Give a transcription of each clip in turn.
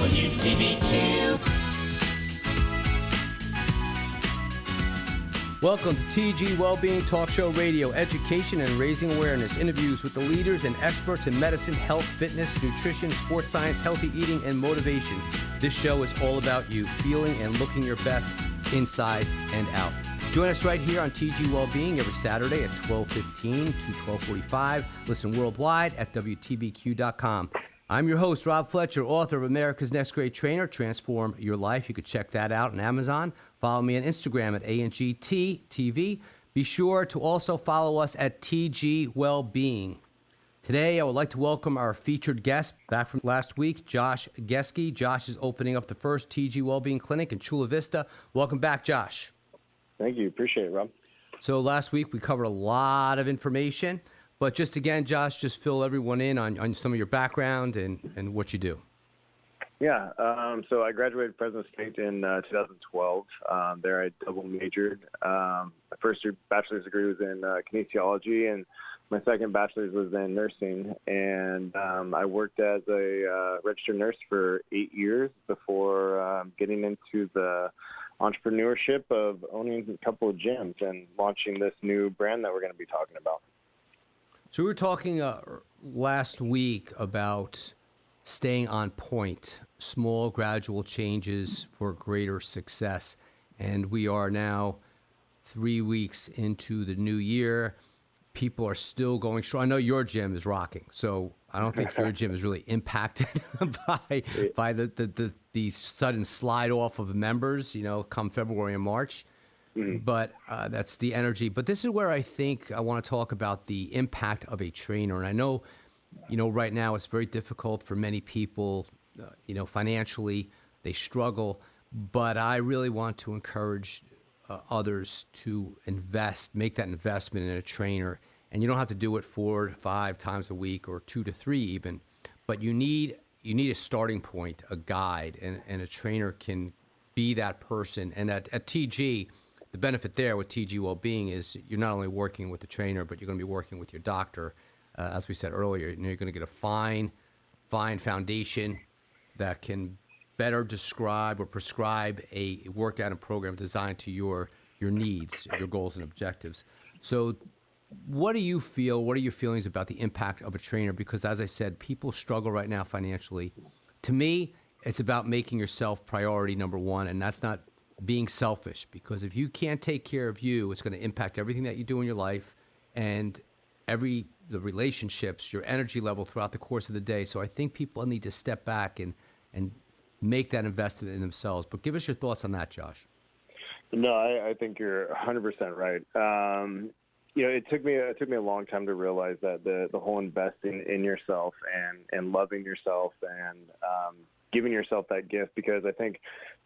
WTBQ. Welcome to TG Wellbeing Talk Show Radio, education and raising awareness, interviews with the leaders and experts in medicine, health, fitness, nutrition, sports science, healthy eating, and motivation. This show is all about you feeling and looking your best inside and out. Join us right here on TG Wellbeing every Saturday at 12:15 to 12:45. Listen worldwide at WTBQ.com. I'm your host, Rob Fletcher, author of America's Next Great Trainer, Transform Your Life. You could check that out on Amazon. Follow me on Instagram at ANGTTV. Be sure to also follow us at TG Wellbeing. Today, I would like to welcome our featured guest back from last week, Josh Geske. Josh is opening up the first TG Wellbeing Clinic in Chula Vista. Welcome back, Josh. Thank you. Appreciate it, Rob. So last week, we covered a lot of information. But just again, Josh, just fill everyone in on some of your background and what you do. Yeah, so I graduated Fresno State in 2012. There I double majored. My first bachelor's degree was in kinesiology, and my second bachelor's was in nursing. And I worked as a registered nurse for 8 years before getting into the entrepreneurship of owning a couple of gyms and launching this new brand that we're going to be talking about. So we were talking last week about staying on point, small gradual changes for greater success. And we are now 3 weeks into the new year. People are still going strong. I know your gym is rocking, so I don't think your gym is really impacted by the sudden slide off of members, come February and March. Mm-hmm. But that's the energy. But this is where I think I want to talk about the impact of a trainer. And I know, right now it's very difficult for many people, financially, they struggle. But I really want to encourage others to make that investment in a trainer. And you don't have to do it 4 to 5 times a week or 2 to 3 even. But you need a starting point, a guide, and a trainer can be that person. And at TG, the benefit there with TG Wellbeing is you're not only working with the trainer, but you're going to be working with your doctor. As we said earlier, you're going to get a fine foundation that can better describe or prescribe a workout and program designed to your needs, your goals and objectives. So what do you feel? What are your feelings about the impact of a trainer? Because as I said, people struggle right now financially. To me, it's about making yourself priority number one, and that's not being selfish, because if you can't take care of you, it's going to impact everything that you do in your life and the relationships, your energy level throughout the course of the day. So I think people need to step back and make that investment in themselves. But give us your thoughts on that, Josh. No, I think you're 100% right. It took me a long time to realize that the whole investing in yourself and loving yourself and giving yourself that gift, because I think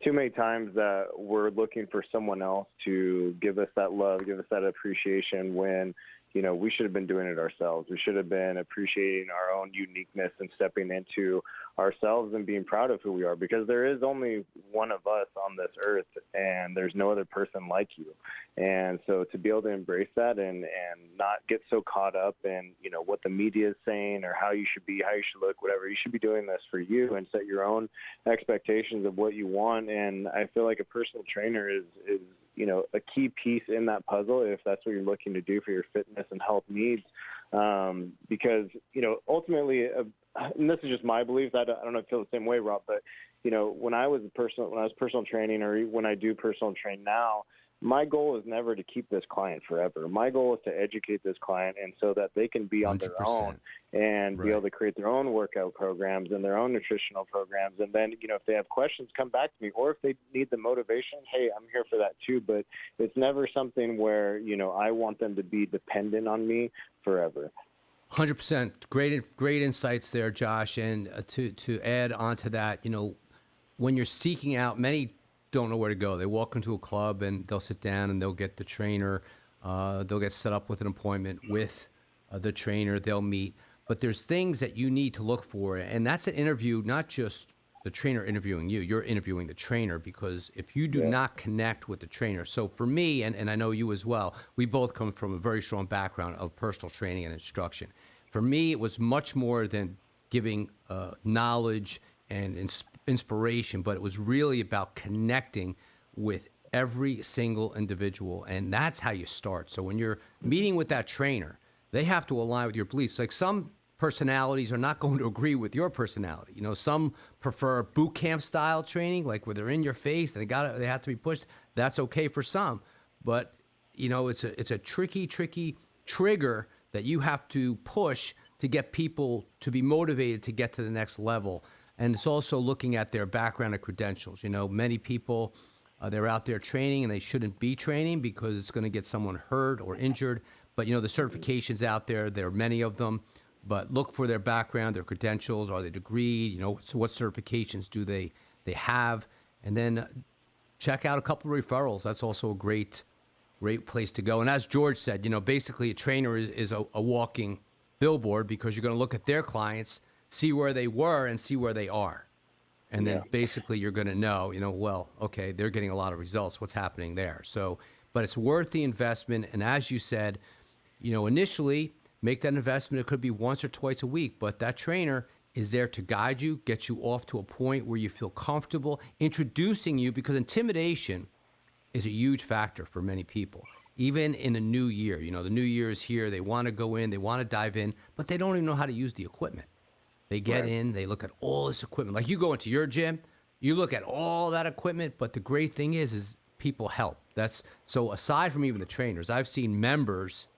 too many times that we're looking for someone else to give us that love, give us that appreciation when, we should have been doing it ourselves. We should have been appreciating our own uniqueness and stepping into ourselves and being proud of who we are, because there is only one of us on this earth and there's no other person like you. And so to be able to embrace that and not get so caught up in, what the media is saying or how you should be, how you should look, whatever, you should be doing this for you and set your own expectations of what you want. And I feel like a personal trainer is a key piece in that puzzle if that's what you're looking to do for your fitness and health needs. Because, ultimately, and this is just my beliefs, I don't know if you feel the same way, Rob, but, when I was personal training, or when I do personal train now, my goal is never to keep this client forever. My goal is to educate this client, and so that they can be on 100%. Their own and be able to create their own workout programs and their own nutritional programs. And then, if they have questions, come back to me. Or if they need the motivation, hey, I'm here for that too. But it's never something where, I want them to be dependent on me forever. 100%. Great insights there, Josh. And to add on to that, when you're seeking out, many don't know where to go. They walk into a club and they'll sit down and they'll get the trainer. They'll get set up with an appointment with the trainer. They'll meet. But there's things that you need to look for. And that's an interview, not just the trainer interviewing you. You're interviewing the trainer, because if you do not connect with the trainer. So for me, and I know you as well, we both come from a very strong background of personal training and instruction. For me, it was much more than giving knowledge, and inspiration, but it was really about connecting with every single individual. And that's how you start. So when you're meeting with that trainer, they have to align with your beliefs. Like some personalities are not going to agree with your personality. You know, some prefer boot camp style training, like where they're in your face, they have to be pushed. That's okay for some, but you know, it's a tricky trigger that you have to push to get people to be motivated to get to the next level. And it's also looking at their background and credentials. You know, many people, they're out there training and they shouldn't be training because it's going to get someone hurt or injured. But, you know, the certifications out there are many of them. But look for their background, their credentials. Are they degreed? You know, so what certifications do they have? And then check out a couple of referrals. That's also a great place to go. And as George said, you know, basically a trainer is a walking billboard, because you're going to look at their clients, see where they were and see where they are. And then basically you're going to know, you know, well, okay, they're getting a lot of results. What's happening there? So, but it's worth the investment. And as you said, you know, initially make that investment. It could be once or twice a week, but that trainer is there to guide you, get you off to a point where you feel comfortable, introducing you, because intimidation is a huge factor for many people. Even in the new year, you know, the new year is here. They want to go in, they want to dive in, but they don't even know how to use the equipment. They get in, they look at all this equipment. Like you go into your gym, you look at all that equipment, but the great thing is people help. So aside from even the trainers, I've seen members,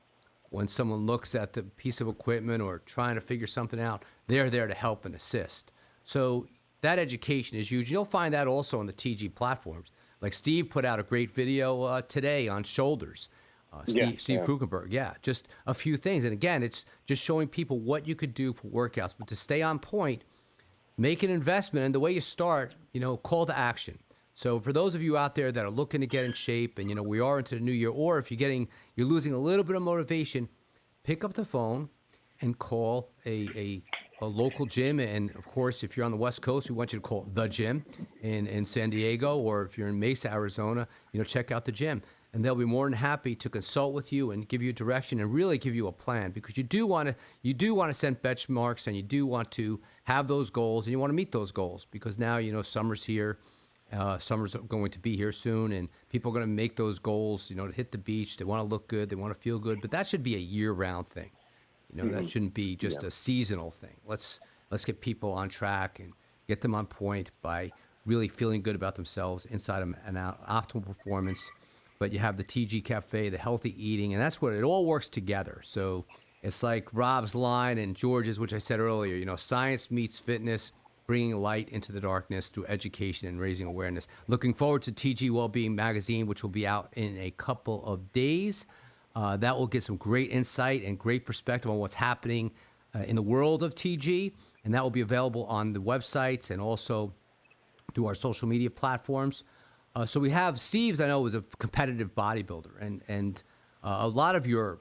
when someone looks at the piece of equipment or trying to figure something out, they're there to help and assist. So that education is huge. You'll find that also on the TG platforms. Like Steve put out a great video today on shoulders. Steve Krugenberg, just a few things. And again, it's just showing people what you could do for workouts. But to stay on point, make an investment. And the way you start, you know, call to action. So for those of you out there that are looking to get in shape, and, you know, we are into the new year, or if you're losing a little bit of motivation, pick up the phone and call a local gym. And of course, if you're on the West Coast, we want you to call the gym in San Diego, or if you're in Mesa, Arizona, you know, check out the gym. And they'll be more than happy to consult with you and give you direction and really give you a plan, because you do want to set benchmarks, and you do want to have those goals, and you want to meet those goals, because now, you know, summer's here. Summer's going to be here soon, and people are going to make those goals, you know, to hit the beach. They want to look good. They want to feel good, but that should be a year-round thing. You know, that shouldn't be just a seasonal thing. Let's get people on track and get them on point by really feeling good about themselves inside of an optimal performance. But you have the TG Cafe, the healthy eating, and that's what it all works together. So it's like Rob's line and George's, which I said earlier, you know, science meets fitness, bringing light into the darkness through education and raising awareness. Looking forward to TG Wellbeing magazine, which will be out in a couple of days. That will get some great insight and great perspective on what's happening in the world of TG, and that will be available on the websites and also through our social media platforms. So we have Steve's, I know, is a competitive bodybuilder, and a lot of your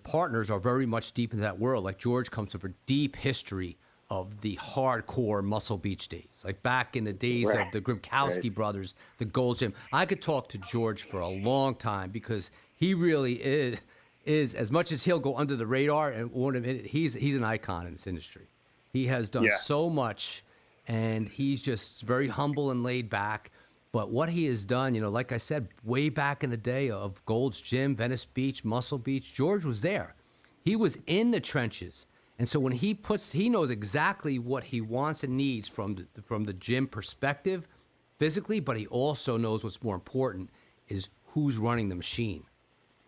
partners are very much deep into that world. Like George comes from a deep history of the hardcore Muscle Beach days, like back in the days of the Grimkowski brothers, the Gold Gym. I could talk to George for a long time, because he really is as much as he'll go under the radar, and won't admit it, he's an icon in this industry. He has done so much, and he's just very humble and laid back. But what he has done, you know, like I said, way back in the day of Gold's Gym, Venice Beach, Muscle Beach, George was there. He was in the trenches. And so when he knows exactly what he wants and needs from the gym perspective, physically, but he also knows what's more important is who's running the machine.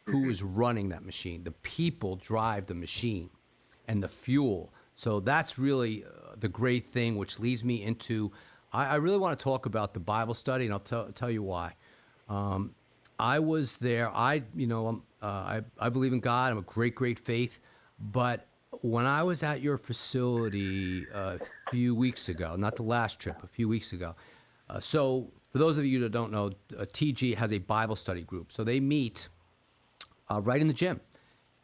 Who is running that machine? The people drive the machine and the fuel. So that's really the great thing, which leads me into, I really want to talk about the Bible study, and I'll tell you why. I was there. I believe in God. I'm a great faith. But when I was at your facility a few weeks ago, not the last trip, a few weeks ago. So for those of you that don't know, TG has a Bible study group. So they meet right in the gym.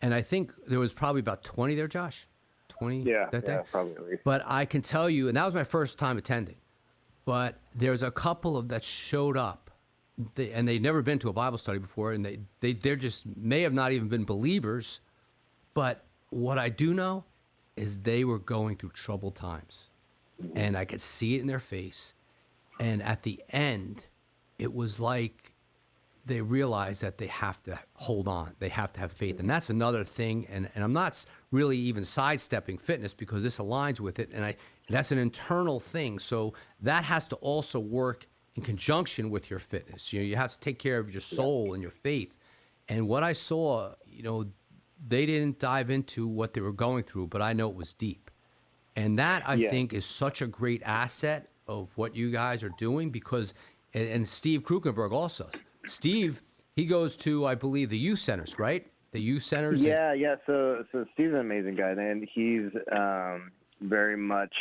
And I think there was probably about 20 there, Josh. 20 that day? Probably. But I can tell you, and that was my first time attending, but there's a couple of that showed up, and they'd never been to a Bible study before, and they're just may have not even been believers. But what I do know is they were going through troubled times. and I could see it in their face. And at the end, it was like they realized that they have to hold on. They have to have faith. And that's another thing. And I'm not really even sidestepping fitness because this aligns with it. And that's an internal thing. So that has to also work in conjunction with your fitness. You have to take care of your soul and your faith. And what I saw, they didn't dive into what they were going through, but I know it was deep. And that, I think, is such a great asset of what you guys are doing because, and Steve Krukenberg also. Steve, he goes to, I believe, the youth centers, right? The youth centers. Yeah. So Steve's an amazing guy, and he's very much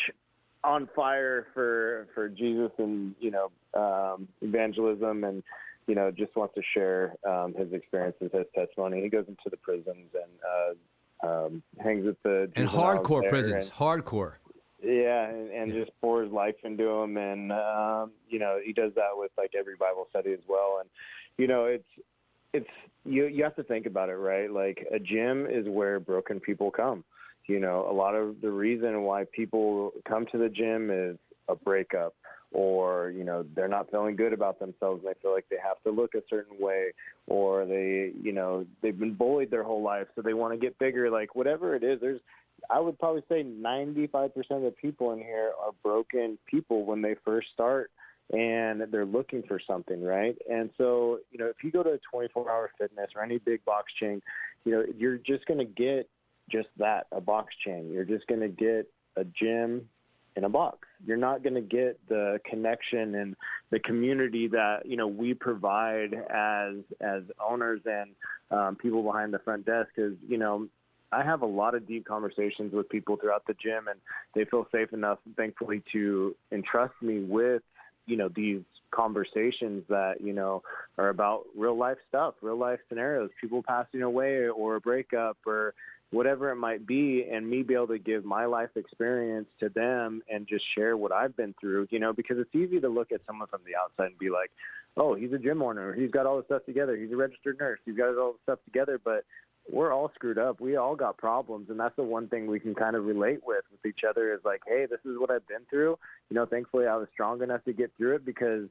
on fire for Jesus and evangelism, and just wants to share his experiences, his testimony. He goes into the prisons and hangs with the and hardcore prisons, hardcore. Yeah, and just pours life into them, and he does that with like every Bible study as well. And it's you have to think about it, right? Like a gym is where broken people come. A lot of the reason why people come to the gym is a breakup, or they're not feeling good about themselves and they feel like they have to look a certain way, or they've been bullied their whole life, so they want to get bigger. Like whatever it is, I would probably say 95% of the people in here are broken people when they first start, and they're looking for something, right? And so, if you go to 24-hour fitness or any big box chain, you're just going to get just that, a box chain. You're just going to get a gym in a box. You're not going to get the connection and the community that, we provide as owners and people behind the front desk. Because, I have a lot of deep conversations with people throughout the gym, and they feel safe enough, thankfully, to entrust me with, these conversations that, are about real life stuff, real life scenarios, people passing away or a breakup or whatever it might be, and me be able to give my life experience to them and just share what I've been through, because it's easy to look at someone from the outside and be like, oh, he's a gym owner, he's got all this stuff together, he's a registered nurse, he's got all this stuff together, but we're all screwed up. We all got problems, and that's the one thing we can kind of relate with each other is like, hey, this is what I've been through. Thankfully I was strong enough to get through it because,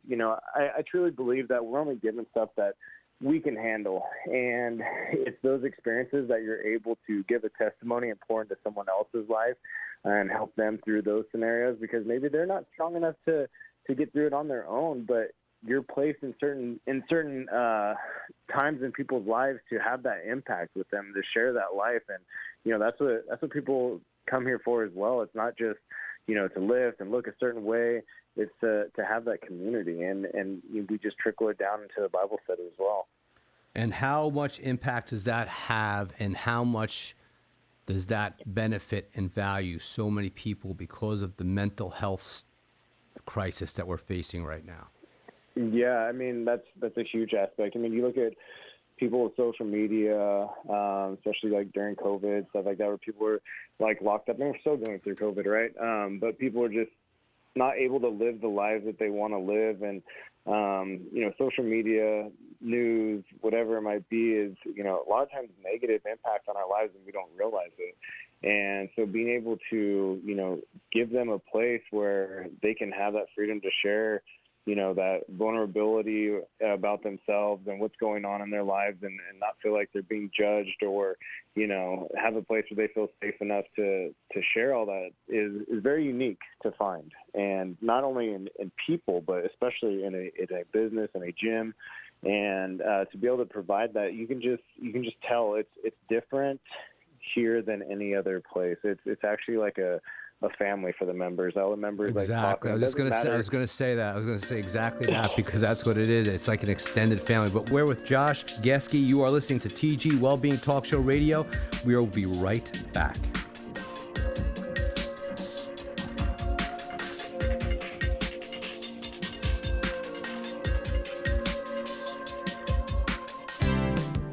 I truly believe that we're only given stuff that we can handle, and it's those experiences that you're able to give a testimony and pour into someone else's life and help them through those scenarios, because maybe they're not strong enough to get through it on their own, but you're placed in certain times in people's lives to have that impact with them, to share that life. And, that's what people come here for as well. It's not just, to lift and look a certain way. It's to have that community, and we just trickle it down into the Bible study as well. And how much impact does that have, and how much does that benefit and value so many people because of the mental health crisis that we're facing right now? Yeah, I mean, that's a huge aspect. I mean, you look at people with social media, especially like during COVID, stuff like that, where people were like locked up. And we're still going through COVID, right? But people are just not able to live the lives that they want to live. And, social media, news, whatever it might be is, a lot of times negative impact on our lives and we don't realize it. And so being able to, give them a place where they can have that freedom to share, that vulnerability about themselves and what's going on in their lives, and not feel like they're being judged, or, have a place where they feel safe enough to share all that is very unique to find. And not only in people, but especially in a business, in a gym. And to be able to provide that, you can just tell it's different here than any other place. It's actually like a family for the members. All the members exactly. Like I was going to say that. I was going to say exactly that, because that's what it is. It's like an extended family. But we're with Josh Geske. You are listening to TG Wellbeing Talk Show Radio. We will be right back.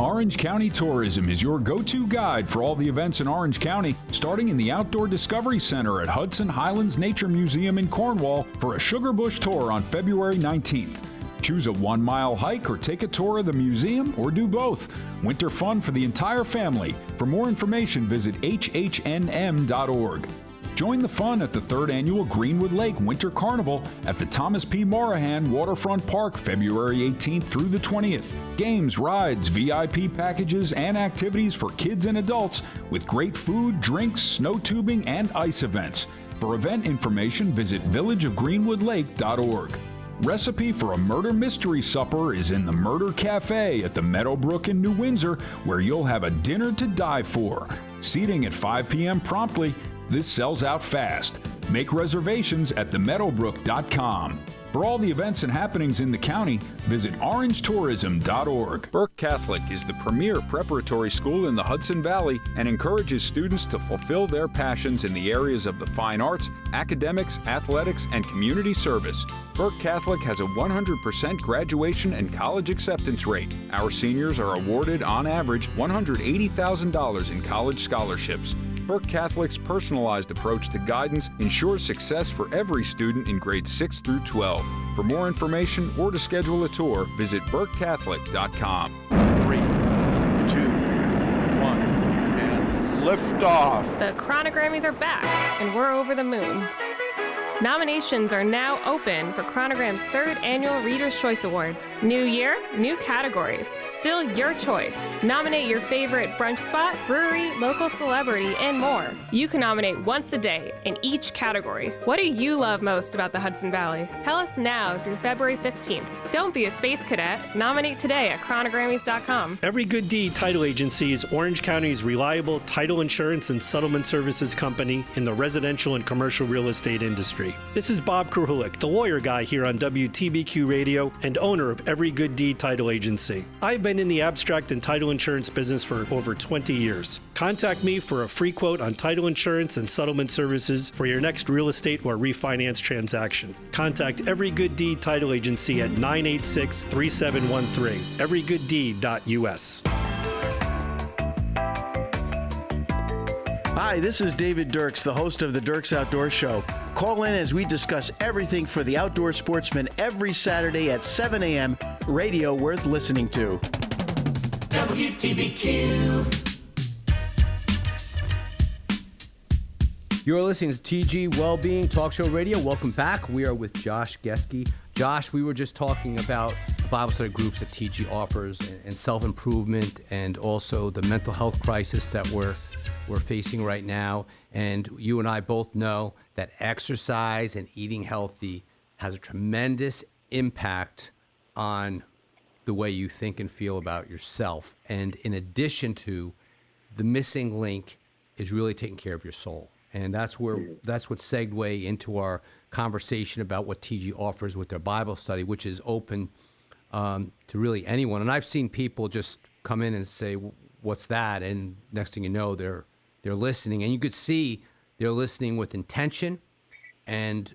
Orange County Tourism is your go-to guide for all the events in Orange County, starting in the Outdoor Discovery Center at Hudson Highlands Nature Museum in Cornwall for a Sugar Bush tour on February 19th. Choose a 1-mile hike or take a tour of the museum, or do both. Winter fun for the entire family. For more information, visit hhnm.org. Join the fun at the 3rd Annual Greenwood Lake Winter Carnival at the Thomas P. Morahan Waterfront Park, February 18th through the 20th. Games, rides, VIP packages, and activities for kids and adults with great food, drinks, snow tubing, and ice events. For event information, visit villageofgreenwoodlake.org. Recipe for a murder mystery supper is in the Murder Cafe at the Meadowbrook in New Windsor, where you'll have a dinner to die for. Seating at 5 p.m. promptly. This sells out fast. Make reservations at themeadowbrook.com. For all the events and happenings in the county, visit orangetourism.org. Burke Catholic is the premier preparatory school in the Hudson Valley and encourages students to fulfill their passions in the areas of the fine arts, academics, athletics, and community service. Burke Catholic has a 100% graduation and college acceptance rate. Our seniors are awarded, on average, $180,000 in college scholarships. Burke Catholic's personalized approach to guidance ensures success for every student in grades 6 through 12. For more information or to schedule a tour, visit burkecatholic.com. 3, 2, 1, and lift off. The Chronogrammys are back, and we're over the moon. Nominations are now open for Chronogram's 3rd Annual Reader's Choice Awards. New year, new categories. Still your choice. Nominate your favorite brunch spot, brewery, local celebrity, and more. You can nominate once a day in each category. What do you love most about the Hudson Valley? Tell us now through February 15th. Don't be a space cadet. Nominate today at chronogrammys.com. Every Good Deed Title Agency is Orange County's reliable title insurance and settlement services company in the residential and commercial real estate industry. This is Bob Krahulik, the lawyer guy here on WTBQ Radio and owner of Every Good Deed Title Agency. I've been in the abstract and title insurance business for over 20 years. Contact me for a free quote on title insurance and settlement services for your next real estate or refinance transaction. Contact Every Good Deed Title Agency at 986-3713, everygooddeed.us. Hi, this is David Dirks, the host of the Dirks Outdoor Show. Call in as we discuss everything for the outdoor sportsman every Saturday at 7 a.m. Radio worth listening to. WTBQ. You're listening to TG Wellbeing Talk Show Radio. Welcome back. We are with Josh Geske. Josh, we were just talking about Bible study groups that TG offers and self-improvement and also the mental health crisis that we're facing right now. And you and I both know that exercise and eating healthy has a tremendous impact on the way you think and feel about yourself. And in addition to, the missing link is really taking care of your soul. And that's what segued into our conversation about what TG offers with their Bible study, which is open to really anyone. And I've seen people just come in and say, "What's that?" And next thing you know, they're listening, and you could see they're listening with intention, and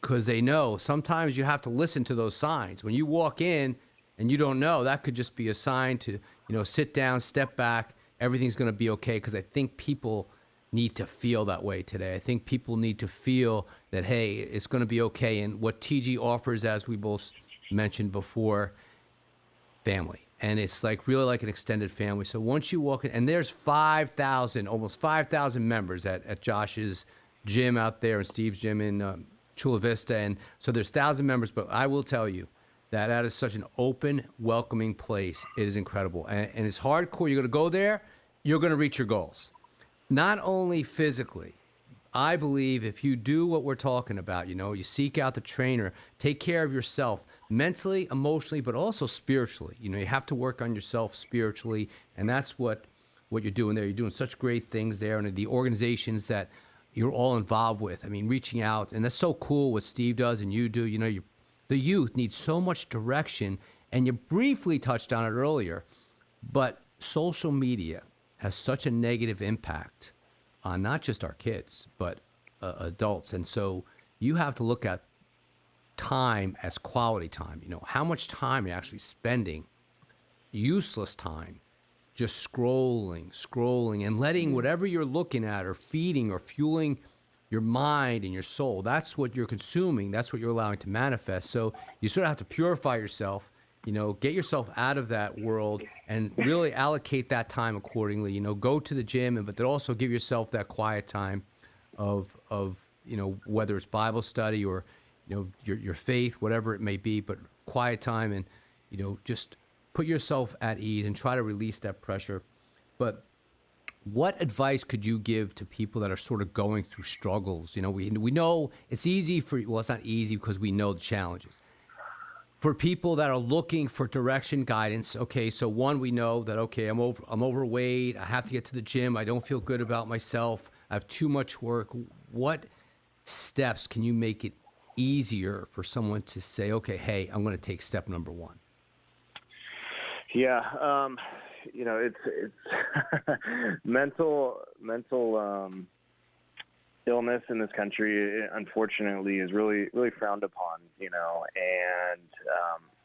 because they know sometimes you have to listen to those signs. When you walk in and you don't know, that could just be a sign to sit down, step back. Everything's going to be okay, because I think people need to feel that way today. I think people need to feel that, hey, it's going to be okay. And what TG offers, as we both mentioned before, family. And it's really like an extended family. So once you walk in, and there's almost 5,000 members at Josh's gym out there and Steve's gym in Chula Vista. And so there's 1,000 members, but I will tell you that is such an open, welcoming place. It is incredible. And it's hardcore. You're going to go there, you're going to reach your goals. Not only physically, I believe if you do what we're talking about, you seek out the trainer, take care of yourself mentally, emotionally, but also spiritually. You have to work on yourself spiritually, and that's what you're doing there. You're doing such great things there, and the organizations that you're all involved with. I mean, reaching out, and that's so cool what Steve does and you do. The youth need so much direction, and you briefly touched on it earlier, but social media has such a negative impact on not just our kids, but adults. And so you have to look at time as quality time. How much time you're actually spending, useless time, just scrolling, and letting whatever you're looking at or feeding or fueling your mind and your soul. That's what you're consuming. That's what you're allowing to manifest. So you sort of have to purify yourself, get yourself out of that world and really allocate that time accordingly. Go to the gym, but then also give yourself that quiet time of whether it's Bible study or, your faith, whatever it may be, but quiet time and, just put yourself at ease and try to release that pressure. But what advice could you give to people that are sort of going through struggles? We know it's easy it's not easy because we know the challenges. For people that are looking for direction, guidance, okay, so one, we know that, okay, I'm overweight, I have to get to the gym, I don't feel good about myself, I have too much work. What steps can you make it easier for someone to say, okay, hey, I'm going to take step number one? Yeah, it's mental illness in this country, unfortunately, is really, really frowned upon, and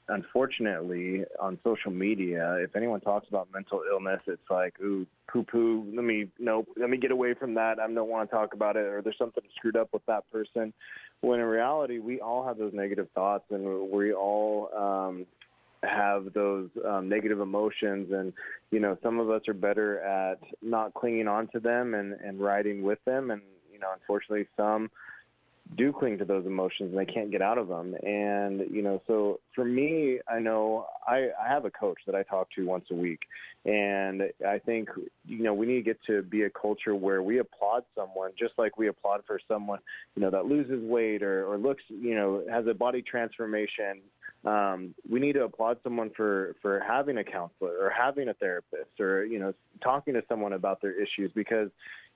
unfortunately on social media, if anyone talks about mental illness, it's like, ooh, poo-poo, let me get away from that. I don't want to talk about it, or there's something screwed up with that person. When in reality, we all have those negative thoughts, and we all have those negative emotions, and some of us are better at not clinging on to them and riding with them, and unfortunately some do cling to those emotions and they can't get out of them. And so for me, I know I have a coach that I talk to once a week, and I think we need to get to be a culture where we applaud someone just like we applaud for someone that loses weight or looks has a body transformation. We need to applaud someone for having a counselor or having a therapist or, talking to someone about their issues, because,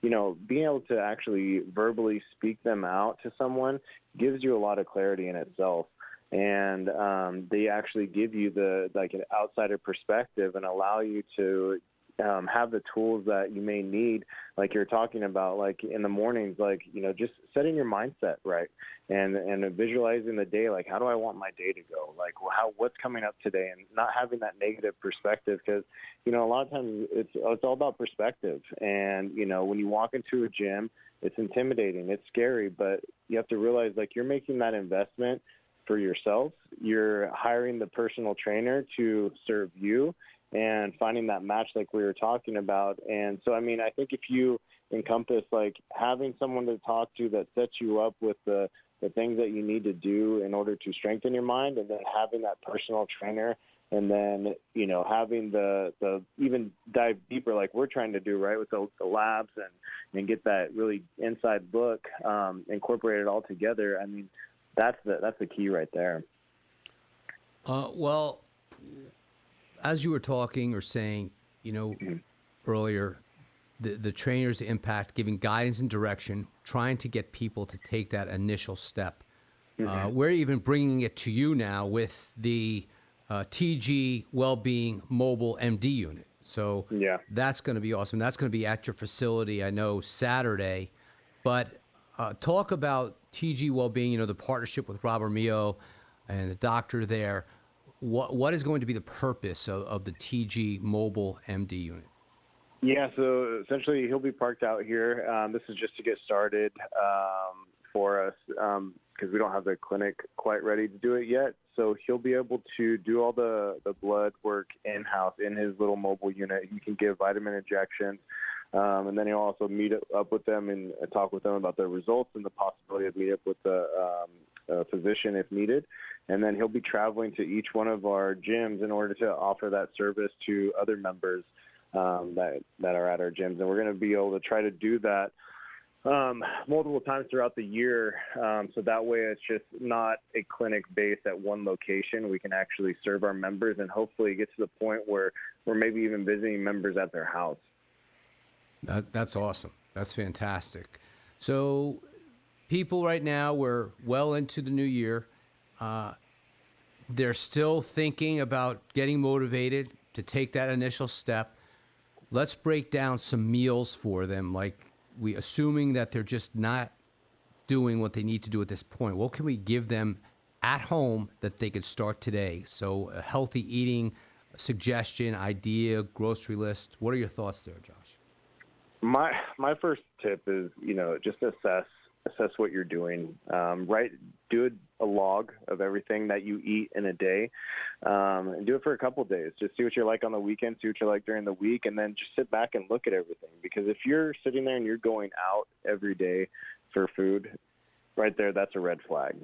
being able to actually verbally speak them out to someone gives you a lot of clarity in itself. And they actually give you an outsider perspective and allow you to have the tools that you may need, like you're talking about, like in the mornings, just setting your mindset right and visualizing the day, like, how do I want my day to go? Like, what's coming up today, and not having that negative perspective, because, a lot of times it's all about perspective. And, when you walk into a gym, it's intimidating, it's scary, but you have to realize, like, you're making that investment for yourself. You're hiring the personal trainer to serve you and finding that match like we were talking about. And so, I think if you encompass like having someone to talk to that sets you up with the things that you need to do in order to strengthen your mind, and then having that personal trainer, and then, having the even dive deeper like we're trying to do, right, with the labs and get that really inside look, incorporate it all together. That's the key right there. Well, as you were talking or saying, earlier, the trainer's impact, giving guidance and direction, trying to get people to take that initial step. We're even bringing it to you now with the TG Wellbeing Mobile MD unit. So that's going to be awesome. That's going to be at your facility, I know, Saturday. But talk about TG Wellbeing, the partnership with Rob Armio and the doctor there. What is going to be the purpose of the TG Mobile MD unit? Yeah, so essentially he'll be parked out here. This is just to get started for us because we don't have the clinic quite ready to do it yet. So he'll be able to do all the blood work in-house in his little mobile unit. He can give vitamin injections, and then he'll also meet up with them and talk with them about their results and the possibility of meet up with the physician if needed. And then he'll be traveling to each one of our gyms in order to offer that service to other members that are at our gyms. And we're going to be able to try to do that multiple times throughout the year. So that way it's just not a clinic based at one location. We can actually serve our members and hopefully get to the point where we're maybe even visiting members at their house. That's awesome. That's fantastic. So people right now, we're well into the new year. They're still thinking about getting motivated to take that initial step. Let's break down some meals for them, like assuming that they're just not doing what they need to do at this point. What can we give them at home that they could start today? So a healthy eating suggestion, idea, grocery list. What are your thoughts there, Josh? My first tip is, just assess what you're doing. Do a log of everything that you eat in a day, and do it for a couple of days. Just see what you're like on the weekend, see what you're like during the week, and then just sit back and look at everything. Because if you're sitting there and you're going out every day for food, right there, that's a red flag.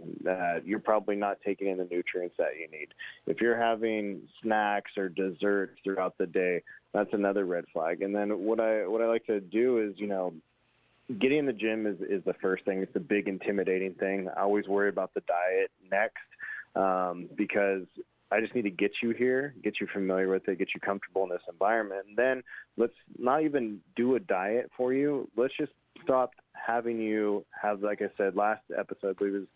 You're probably not taking in the nutrients that you need. If you're having snacks or desserts throughout the day, that's another red flag. And then what I like to do is, getting in the gym is the first thing. It's a big intimidating thing. I always worry about the diet next because I just need to get you here, get you familiar with it, get you comfortable in this environment. And then let's not even do a diet for you. Let's just stop having you have, like I said, last episode, I believe is,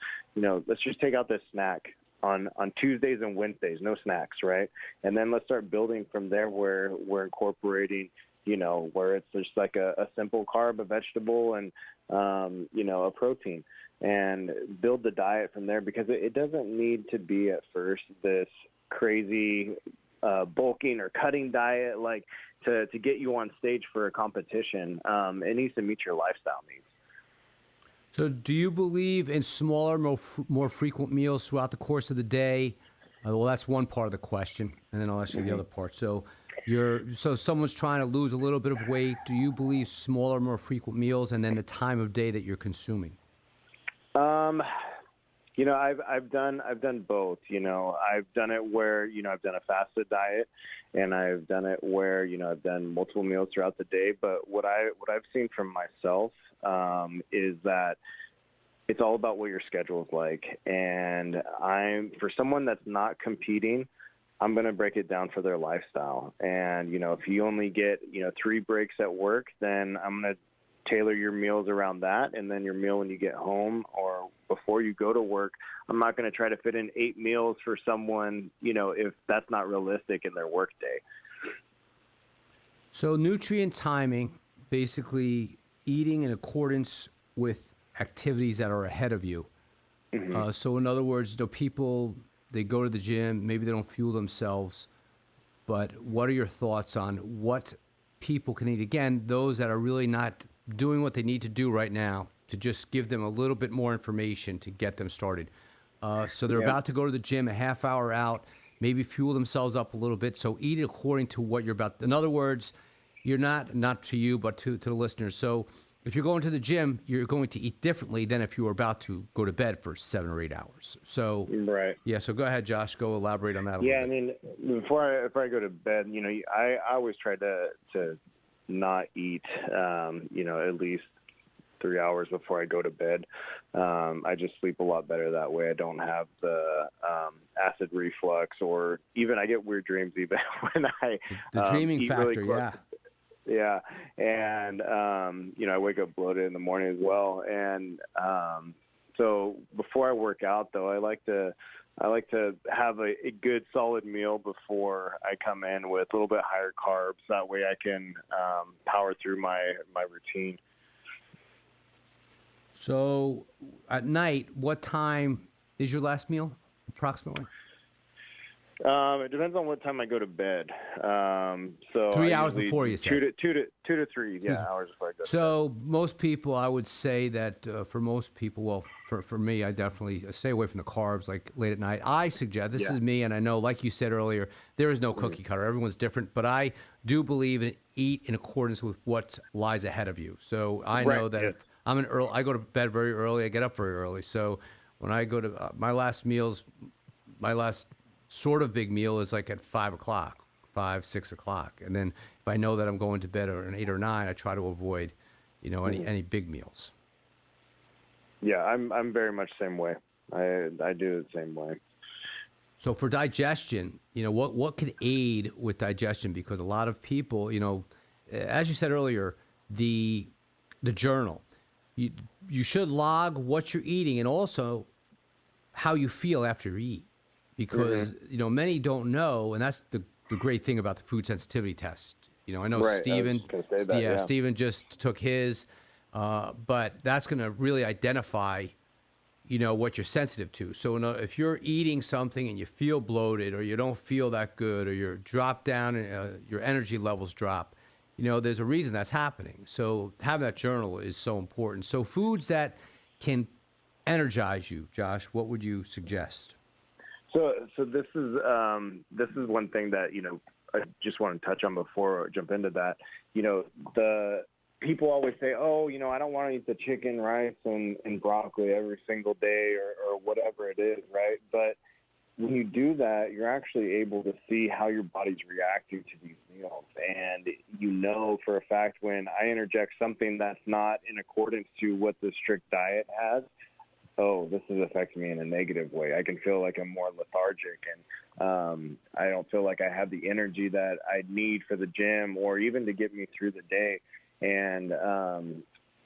let's just take out this snack on Tuesdays and Wednesdays, no snacks, right? And then let's start building from there where we're incorporating, where it's just like a simple carb, a vegetable, and, a protein, and build the diet from there, because it doesn't need to be at first this crazy bulking or cutting diet, like to get you on stage for a competition. It needs to meet your lifestyle needs. So do you believe in smaller, more frequent meals throughout the course of the day? Well, that's one part of the question, and then I'll ask you the other part. So someone's trying to lose a little bit of weight. Do you believe smaller, more frequent meals, and then the time of day that you're consuming? I've done both. I've done it where, I've done a fasted diet, and I've done it where, I've done multiple meals throughout the day. But what I've seen from myself is that it's all about what your schedule is like. And for someone that's not competing, I'm going to break it down for their lifestyle. And, if you only get, 3 breaks at work, then I'm going to tailor your meals around that. And then your meal when you get home or before you go to work, I'm not going to try to fit in 8 meals for someone, if that's not realistic in their work day. So nutrient timing, basically eating in accordance with activities that are ahead of you. Mm-hmm. So in other words, people, they go to the gym, maybe they don't fuel themselves, but what are your thoughts on what people can eat? Again, those that are really not doing what they need to do right now, to just give them a little bit more information to get them started. So they're about to go to the gym, a half hour out, maybe fuel themselves up a little bit. So eat it according to what you're about. In other words, you're not to you, but to the listeners. So if you're going to the gym, you're going to eat differently than if you were about to go to bed for 7 or 8 hours. So, right. Yeah. So go ahead, Josh, go elaborate on that a little bit. I mean, before I go to bed, I always try to not eat, at least 3 hours before I go to bed. I just sleep a lot better that way. I don't have the acid reflux, or even I get weird dreams even when I the dreaming eat factor, really close. Yeah. Yeah, and I wake up bloated in the morning as well. And so before I work out, though, I like to have a good solid meal before I come in with a little bit higher carbs. That way I can power through my routine. So at night, what time is your last meal approximately? It depends on what time I go to bed. So 3 hours before, you said? Two to three hours before I go to bed. So most people, I would say that for most people, well, for me, I definitely stay away from the carbs like late at night. I suggest, this is me, and I know, like you said earlier, there is no cookie cutter. Everyone's different, but I do believe in eat in accordance with what lies ahead of you. So I know that if I'm I go to bed very early, I get up very early. So when I go to my last sort of big meal is like at 5 o'clock, 6 o'clock. And then if I know that I'm going to bed at 8 or 9, I try to avoid, any big meals. Yeah, I'm very much the same way. I do it the same way. So for digestion, what could aid with digestion? Because a lot of people, as you said earlier, the journal, you should log what you're eating and also how you feel after you eat. Because, many don't know, and that's the great thing about the food sensitivity test. I know Steven, Steven just took his, but that's going to really identify, what you're sensitive to. So if you're eating something and you feel bloated, or you don't feel that good, or you're dropped down and your energy levels drop, there's a reason that's happening. So having that journal is so important. So foods that can energize you, Josh, what would you suggest? So this is one thing that I just want to touch on before I jump into that. people always say, oh, I don't want to eat the chicken, rice, and broccoli every single day or whatever it is, right? But when you do that, you're actually able to see how your body's reacting to these meals. And for a fact when I interject something that's not in accordance to what the strict diet has, oh, this is affecting me in a negative way. I can feel like I'm more lethargic, and I don't feel like I have the energy that I need for the gym or even to get me through the day. And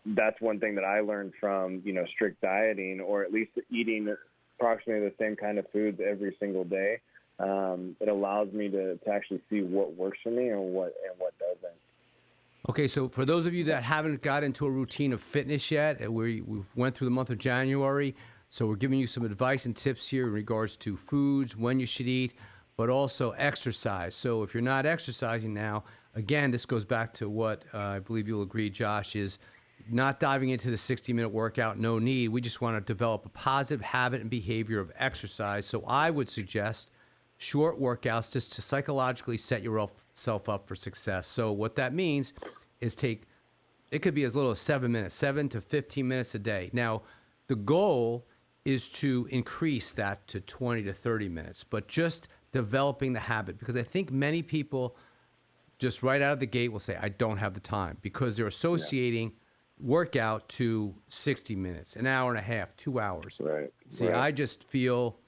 that's one thing that I learned from, strict dieting, or at least eating approximately the same kind of foods every single day. It allows me to actually see what works for me and what doesn't. Okay, so for those of you that haven't got into a routine of fitness yet, we've went through the month of January, so we're giving you some advice and tips here in regards to foods, when you should eat, but also exercise. So if you're not exercising now, again, this goes back to what I believe you'll agree, Josh, is not diving into the 60-minute workout, no need. We just want to develop a positive habit and behavior of exercise. So I would suggest short workouts just to psychologically set yourself up for success. So what that means is it could be as little as 7 minutes, 7 to 15 minutes a day. Now, the goal is to increase that to 20 to 30 minutes, but just developing the habit, because I think many people just right out of the gate will say, I don't have the time, because they're associating workout to 60 minutes, an hour and a half, 2 hours. Right. See, I just feel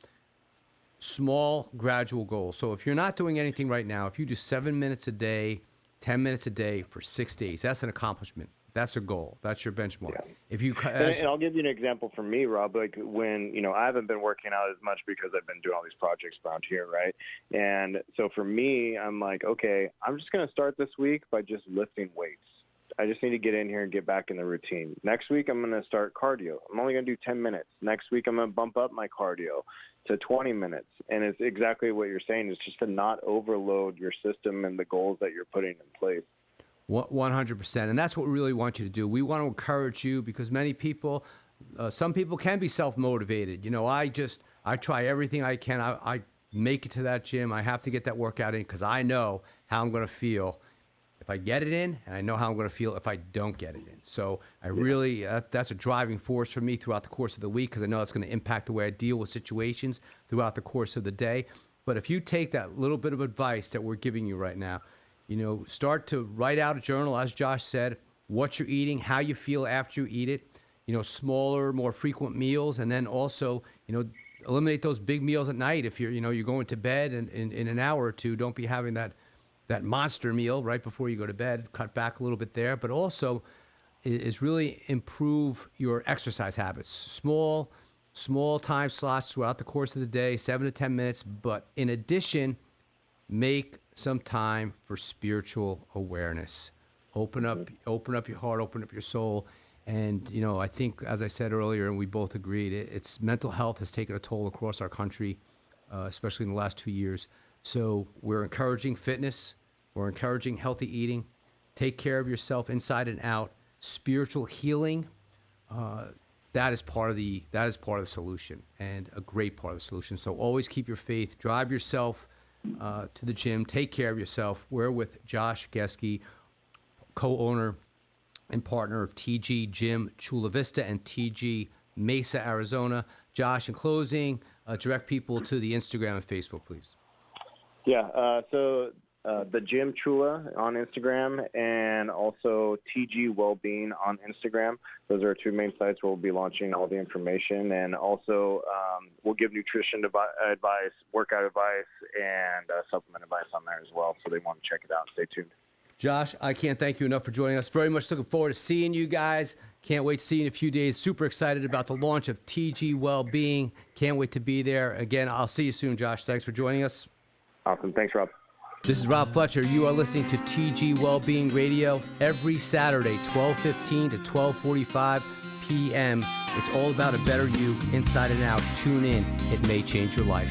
small, gradual goals. So if you're not doing anything right now, if you do 7 minutes a day, 10 minutes a day for 6 days, that's an accomplishment. That's a goal. That's your benchmark. Yeah. If you and I'll give you an example from me, Rob. Like when I haven't been working out as much because I've been doing all these projects around here, right? And so for me, I'm like, okay, I'm just going to start this week by just lifting weights. I just need to get in here and get back in the routine. Next week, I'm going to start cardio. I'm only going to do 10 minutes. Next week, I'm going to bump up my cardio to 20 minutes. And it's exactly what you're saying. It's just to not overload your system and the goals that you're putting in place. 100%. And that's what we really want you to do. We want to encourage you, because many people, some people can be self-motivated. I try everything I can. I make it to that gym. I have to get that workout in because I know how I'm going to feel if I get it in, and I know how I'm going to feel if I don't get it in. So I really, that's a driving force for me throughout the course of the week, because I know it's going to impact the way I deal with situations throughout the course of the day. But if you take that little bit of advice that we're giving you right now, start to write out a journal, as Josh said, what you're eating, how you feel after you eat it, smaller, more frequent meals, and then also, eliminate those big meals at night. If you're going to bed in an hour or two, don't be having that monster meal right before you go to bed. Cut back a little bit there, but also is really improve your exercise habits. Small time slots throughout the course of the day, 7 to 10 minutes. But in addition, make some time for spiritual awareness. Open up your heart, open up your soul. And, I think, as I said earlier, and we both agreed, it's mental health has taken a toll across our country, especially in the last 2 years. So we're encouraging fitness. We're encouraging healthy eating. Take care of yourself inside and out. Spiritual healing, that is part of the solution, and a great part of the solution. So always keep your faith. Drive yourself to the gym. Take care of yourself. We're with Josh Geske, co-owner and partner of TG Gym Chula Vista and TG Mesa, Arizona. Josh, in closing, direct people to the Instagram and Facebook, please. Yeah, so the Gym Chula on Instagram, and also TG Wellbeing on Instagram. Those are our two main sites where we'll be launching all the information. And also we'll give nutrition advice, workout advice, and supplement advice on there as well. So they want to check it out. Stay tuned. Josh, I can't thank you enough for joining us. Very much looking forward to seeing you guys. Can't wait to see you in a few days. Super excited about the launch of TG Wellbeing. Can't wait to be there. Again, I'll see you soon, Josh. Thanks for joining us. Awesome. Thanks, Rob. This is Rob Fletcher. You are listening to TG Wellbeing Radio every Saturday, 12:15 to 12:45 p.m. It's all about a better you, inside and out. Tune in. It may change your life.